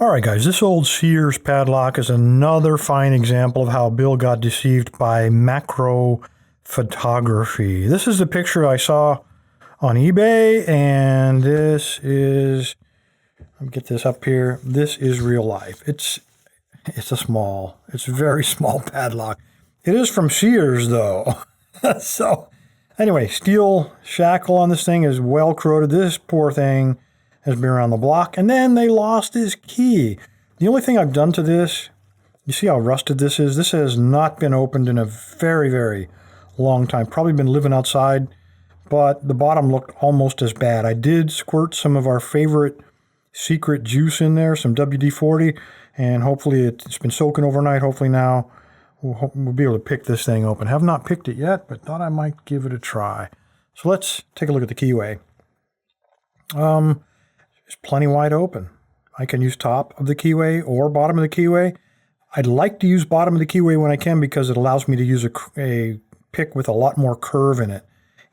All right, guys, this old Sears padlock is another fine example of how Bill got deceived by macro photography. This is the picture I saw on eBay, and this is, let me get this up here. This is real life. It's a very small padlock. It is from Sears, though. So, anyway, steel shackle on this thing is well corroded. This poor thing has been around the block, and then they lost his key. The only thing I've done to this, you see how rusted this is? This has not been opened in a very, very long time. Probably been living outside, but the bottom looked almost as bad. I did squirt some of our favorite secret juice in there, some WD-40, and hopefully it's been soaking overnight. Hopefully now we'll be able to pick this thing open. Have not picked it yet, but thought I might give it a try. So let's take a look at the keyway. It's plenty wide open. I can use top of the keyway or bottom of the keyway. I'd like to use bottom of the keyway when I can because it allows me to use a pick with a lot more curve in it.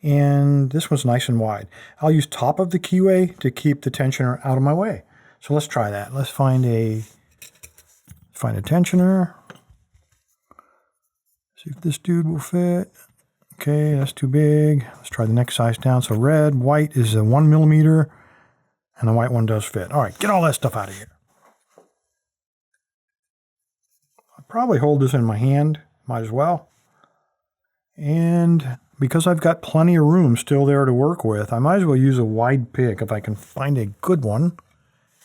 And this one's nice and wide. I'll use top of the keyway to keep the tensioner out of my way. So let's try that. Let's find a tensioner. See if this dude will fit. Okay, that's too big. Let's try the next size down. So red, white is a 1 millimeter. And the white one does fit. All right, get all that stuff out of here. I'll probably hold this in my hand. Might as well. And because I've got plenty of room still there to work with, I might as well use a wide pick if I can find a good one.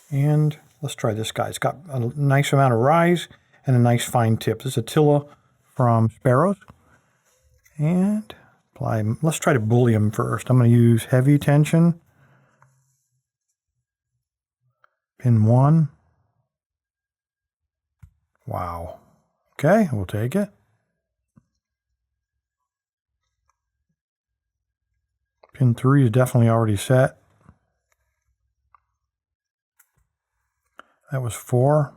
And let's try this guy. It's got a nice amount of rise and a nice fine tip. This is Attila from Sparrows. And apply. Let's try to bully him first. I'm going to use heavy tension. Pin 1. Wow. Okay, we'll take it. Pin 3 is definitely already set. That was 4.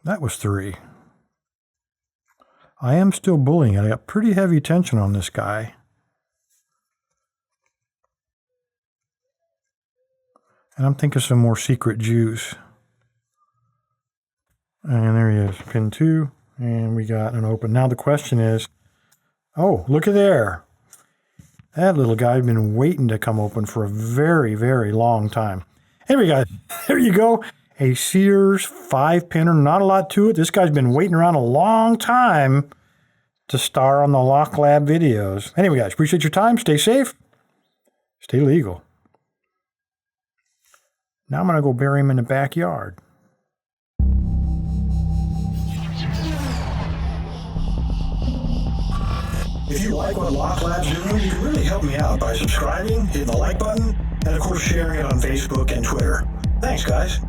That was 3. I am still bullying it. I got pretty heavy tension on this guy. And I'm thinking some more secret juice. And there he is, pin 2. And we got an open. Now the question is, oh, look at there. That little guy had been waiting to come open for a very, very long time. Anyway, guys, there you go. A Sears 5-pinner. Not a lot to it. This guy's been waiting around a long time to star on the Lock Lab videos. Anyway, guys, appreciate your time. Stay safe. Stay legal. Now I'm going to go bury him in the backyard. If you like what Lock Lab's doing, you can really help me out by subscribing, hitting the like button, and of course sharing it on Facebook and Twitter. Thanks, guys.